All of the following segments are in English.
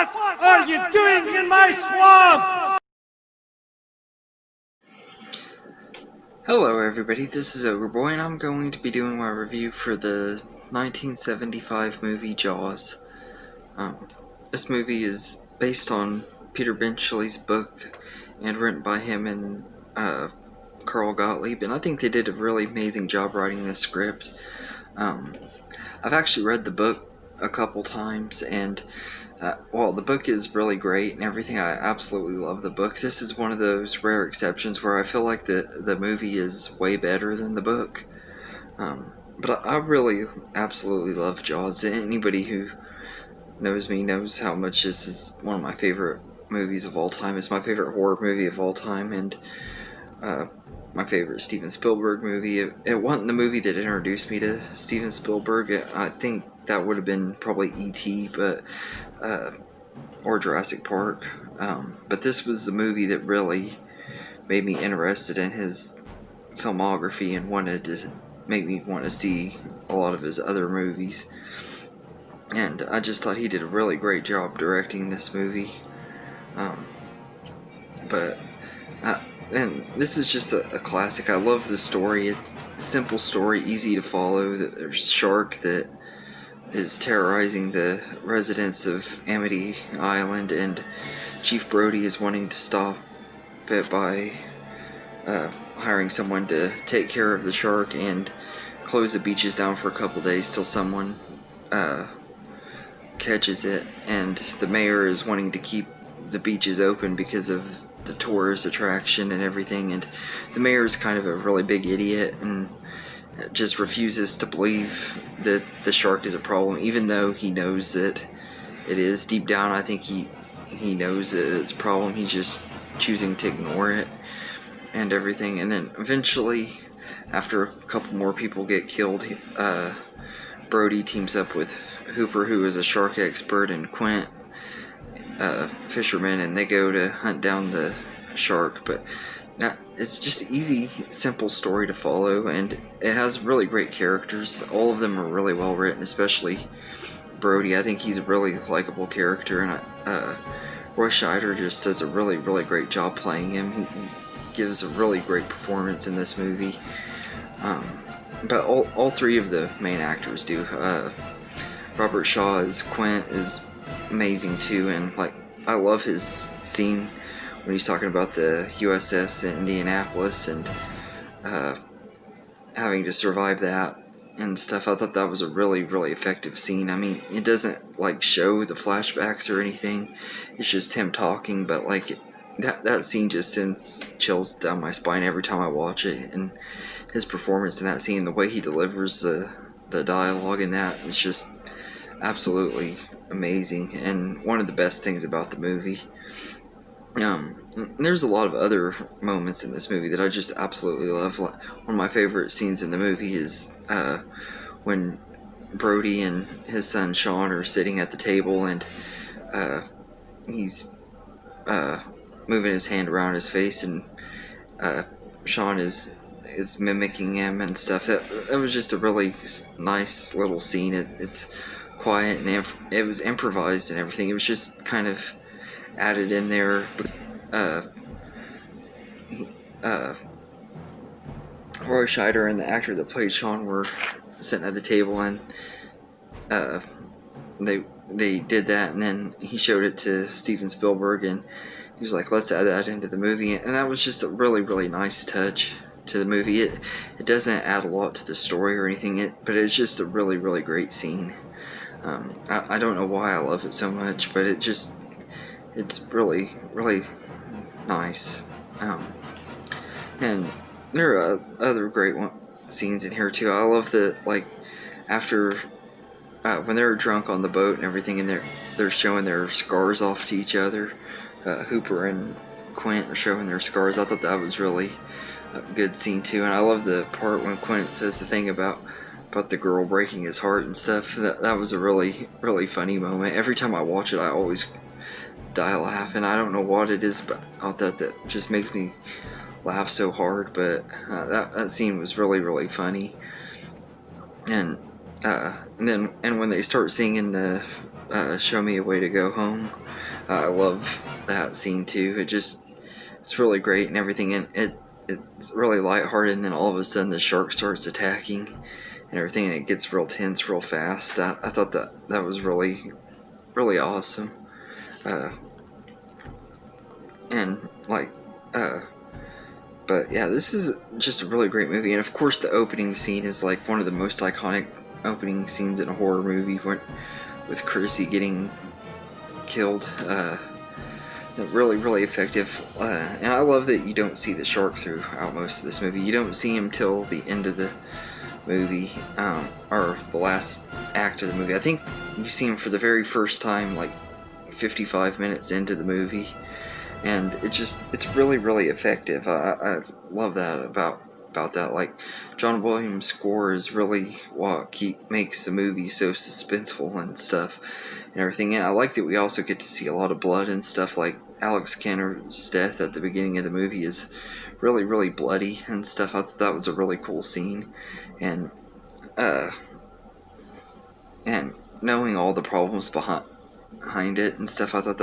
What are you doing in my swamp? Hello everybody, this is Ogre and I'm going to be doing my review for the 1975 movie Jaws. This movie is based on Peter Benchley's book and written by him and Carl Gottlieb, and I think they did a really amazing job writing this script. I've actually read the book a couple times, and while the book is really great and everything, I absolutely love the book. This is one of those rare exceptions where I feel like the movie is way better than the book. But I really absolutely love Jaws. Anybody who knows me knows how much this is one of my favorite movies of all time. It's my favorite horror movie of all time, and my favorite Steven Spielberg movie. It wasn't the movie that introduced me to Steven Spielberg. I think that would have been probably E.T., but or Jurassic Park. But this was the movie that really made me interested in his filmography and wanted to make me want to see a lot of his other movies. And I just thought he did a really great job directing this movie. And this is just a classic. I love the story. It's a simple story, easy to follow. There's a shark that is terrorizing the residents of Amity Island, and Chief Brody is wanting to stop it by hiring someone to take care of the shark and close the beaches down for a couple days till someone catches it. And the mayor is wanting to keep the beaches open because of the tourist attraction and everything, and the mayor is kind of a really big idiot and just refuses to believe that the shark is a problem, even though he knows that it is. Deep down, I think he knows that it's a problem. He's just choosing to ignore it and everything. And then eventually, after a couple more people get killed, Brody teams up with Hooper, who is a shark expert, and Quint, fisherman, and they go to hunt down the shark. But it's just an easy, simple story to follow, and it has really great characters. All of them are really well written, especially Brody. I think he's a really likable character, and Roy Scheider just does a really, really great job playing him. He gives a really great performance in this movie. But all three of the main actors do. Robert Shaw as Quint is amazing too, and I love his scene when he's talking about the USS in Indianapolis and having to survive that and stuff. I thought that was a really, really effective scene. I mean, it doesn't show the flashbacks or anything. It's just him talking, but that scene just sends chills down my spine every time I watch it. And his performance in that scene, the way he delivers the dialogue in that, is just absolutely amazing, and one of the best things about the movie. There's a lot of other moments in this movie that I just absolutely love. One of my favorite scenes in the movie is when Brody and his son Sean are sitting at the table, and he's moving his hand around his face, and Sean is mimicking him and stuff. It was just a really nice little scene. It's quiet, and it was improvised and everything. It was just kind of added in there because Roy Scheider and the actor that played Sean were sitting at the table, and they did that, and then he showed it to Steven Spielberg, and he was like, let's add that into the movie. And that was just a really, really nice touch to the movie. It doesn't add a lot to the story or anything, but it's just a really, really great scene. I don't know why I love it so much, but it's really, really nice. And there are other great scenes in here too. I love that, after when they're drunk on the boat and everything, and they're showing their scars off to each other. Hooper and Quint are showing their scars. I thought that was really a good scene too. And I love the part when Quint says the thing about the girl breaking his heart and stuff. That was a really, really funny moment. Every time I watch it, I always die laughing. I don't know what it is, but I thought that just makes me laugh so hard. But that scene was really, really funny. And when they start singing the Show Me a Way to Go Home. I love that scene too. It's really great and everything, and it's really lighthearted, and then all of a sudden the shark starts attacking and everything, and it gets real tense real fast. I thought that was really, really awesome. And like, but yeah, this is just a really great movie, and of course the opening scene is like one of the most iconic opening scenes in a horror movie, with Chrissy getting killed. Really, really effective, and I love that you don't see the shark throughout most of this movie. You don't see him till the end of the movie, or the last act of the movie. I think you see him for the very first time, like 55 minutes into the movie, and it's really, really effective. I love that about that. Like, John Williams' score is really what makes the movie so suspenseful and stuff and everything. And I like that we also get to see a lot of blood and stuff. Like, Alex Kenner's death at the beginning of the movie is really, really bloody and stuff. I thought that was a really cool scene, and knowing all the problems behind it and stuff, I thought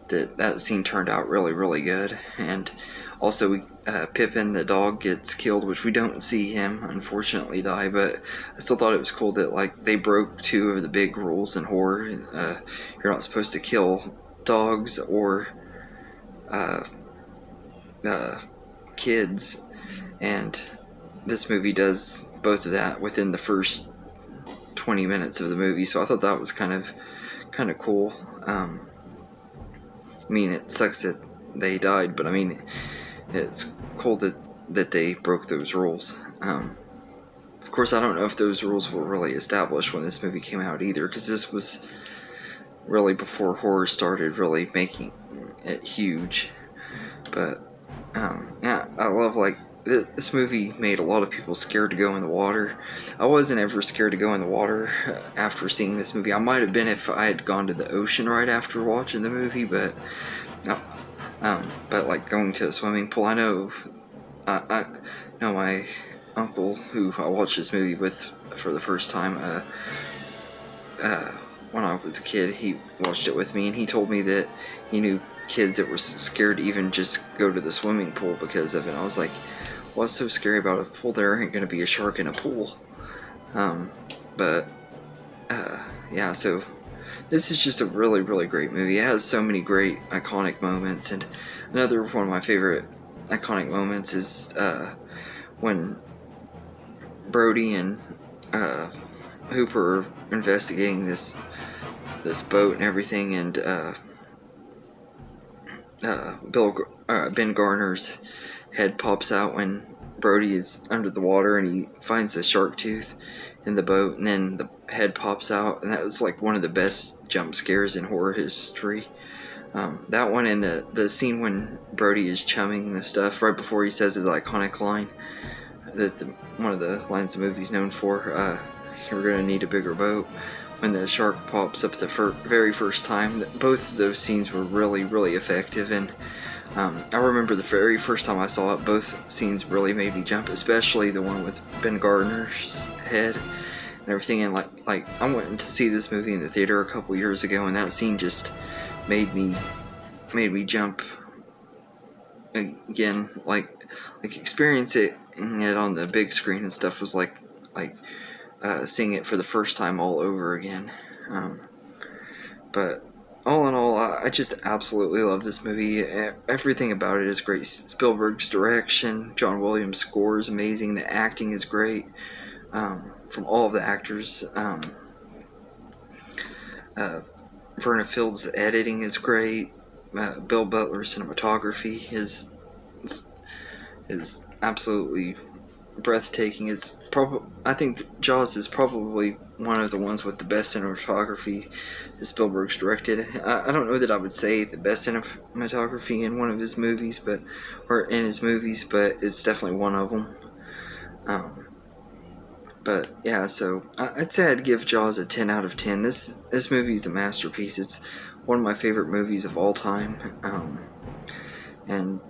that scene turned out really, really good. And also, Pippin the dog gets killed, which we don't see him unfortunately die, but I still thought it was cool that, like, they broke two of the big rules in horror. You're not supposed to kill dogs or kids, and this movie does both of that within the first 20 minutes of the movie, so I thought that was kind of cool. I mean, it sucks that they died, but I mean, it's cool that they broke those rules. Of course, I don't know if those rules were really established when this movie came out either, because this was really before horror started really making it huge. But yeah, I love, like, this movie made a lot of people scared to go in the water. I wasn't ever scared to go in the water after seeing this movie. I might have been if I had gone to the ocean right after watching the movie, but like going to a swimming pool, I know my uncle, who I watched this movie with for the first time when I was a kid, he watched it with me, and he told me that he knew kids that were scared to even just go to the swimming pool because of it. I was like, what's so scary about a pool? There ain't going to be a shark in a pool. Yeah, so this is just a really, really great movie. It has so many great iconic moments, and another one of my favorite iconic moments is when Brody and Hooper are investigating this boat and everything, and Ben Garner's head pops out when Brody is under the water, and he finds the shark tooth in the boat, and then the head pops out, and that was like one of the best jump scares in horror history. That one, and the scene when Brody is chumming the stuff right before he says his iconic line, that one of the lines the movie's known for, you're gonna need a bigger boat, when the shark pops up the very first time. Both of those scenes were really, really effective, and I remember the very first time I saw it, both scenes really made me jump, especially the one with Ben Gardner's head and everything. And like I went to see this movie in the theater a couple years ago, and that scene just made me jump again. Like experiencing it on the big screen and stuff was like seeing it for the first time all over again. But all in all, I just absolutely love this movie. Everything about it is great. Spielberg's direction, John Williams' score is amazing. The acting is great from all of the actors. Verna Field's editing is great. Bill Butler's cinematography is absolutely breathtaking. I think Jaws is probably one of the ones with the best cinematography that Spielberg's directed. I don't know that I would say the best cinematography in one of his movies, but it's definitely one of them. But yeah, so I'd say I'd give Jaws a 10 out of 10. This movie is a masterpiece. It's one of my favorite movies of all time, and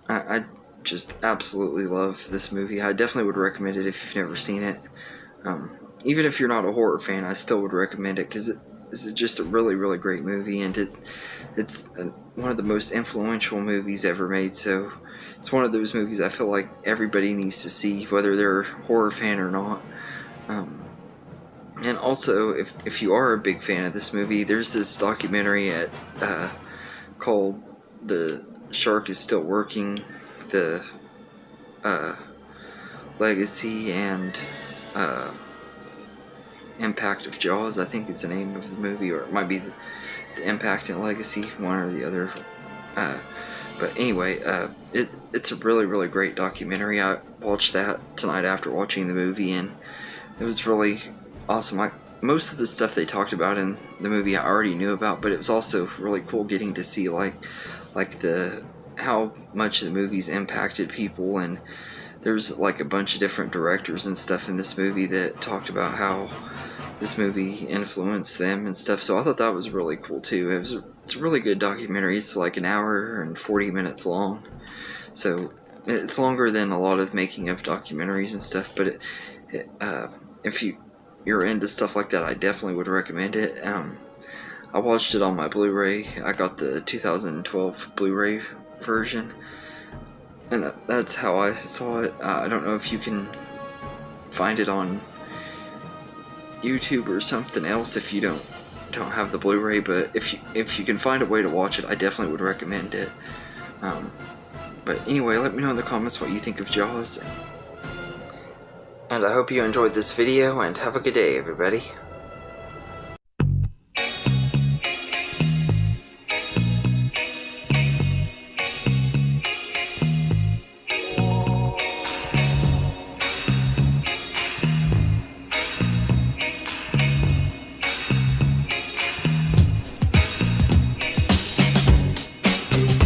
I just absolutely love this movie. I definitely would recommend it if you've never seen it. Even if you're not a horror fan, I still would recommend it, because is just a really, really great movie, and it's one of the most influential movies ever made. So it's one of those movies I feel like everybody needs to see, whether they're a horror fan or not. And also, if you are a big fan of this movie, there's this documentary called "The Shark Is Still Working," the legacy and impact of Jaws. I think it's the name of the movie, or it might be the impact and legacy, one or the other. But anyway, it's a really, really great documentary. I watched that tonight after watching the movie, and it was really awesome. Most of the stuff they talked about in the movie I already knew about, but it was also really cool getting to see how much the movies impacted people. And there's like a bunch of different directors and stuff in this movie that talked about how this movie influenced them and stuff. So I thought that was really cool too. It's a really good documentary. It's like an hour and 40 minutes long, so it's longer than a lot of making of documentaries and stuff. But if you're into stuff like that, I definitely would recommend it. I watched it on my Blu-ray. I got the 2012 Blu-ray version, and that's how I saw it. I don't know if you can find it on YouTube or something else if you don't have the Blu-ray, but if you can find a way to watch it, I definitely would recommend it. But anyway, let me know in the comments what you think of Jaws. And I hope you enjoyed this video, and have a good day, everybody.